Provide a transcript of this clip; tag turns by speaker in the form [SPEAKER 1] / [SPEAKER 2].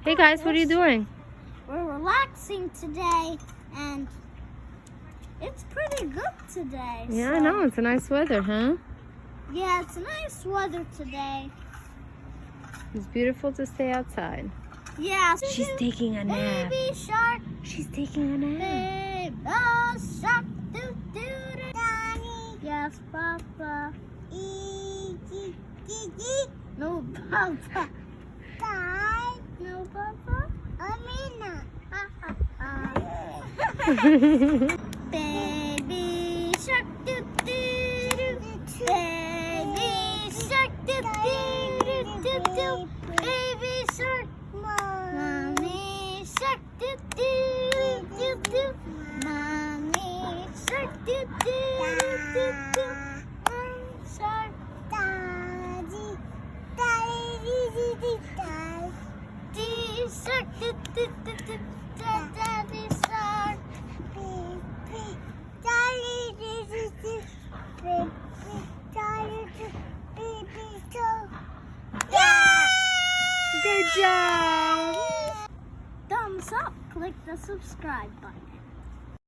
[SPEAKER 1] Hey guys, what are you doing?
[SPEAKER 2] We're relaxing today, and it's pretty good today.
[SPEAKER 1] Yeah,
[SPEAKER 2] so-
[SPEAKER 1] I know. It's a nice weather, huh?
[SPEAKER 2] Yeah, it's nice weather today.
[SPEAKER 1] It's beautiful to stay outside.
[SPEAKER 2] Yeah.
[SPEAKER 1] She's taking a nap.
[SPEAKER 2] Baby shark,
[SPEAKER 1] She's taking a nap.
[SPEAKER 2] baby shark, doo doo doo. Daddy. Yes, Papa. No, Papa. Dad. No, Papa. Amina. Baby shark, doo doo doo. Baby shark, doo doo doo doo. Baby shark, mommy shark, doo doo doo doo. Mommy shark, doo doo doo doo. Mommy shark, daddy, daddy, daddy shark, doo doo doo doo. Daddy shark, baby, daddy, daddy, baby, daddy, baby shark. Yeah!
[SPEAKER 1] Good job.
[SPEAKER 2] Thumbs up, click the subscribe button.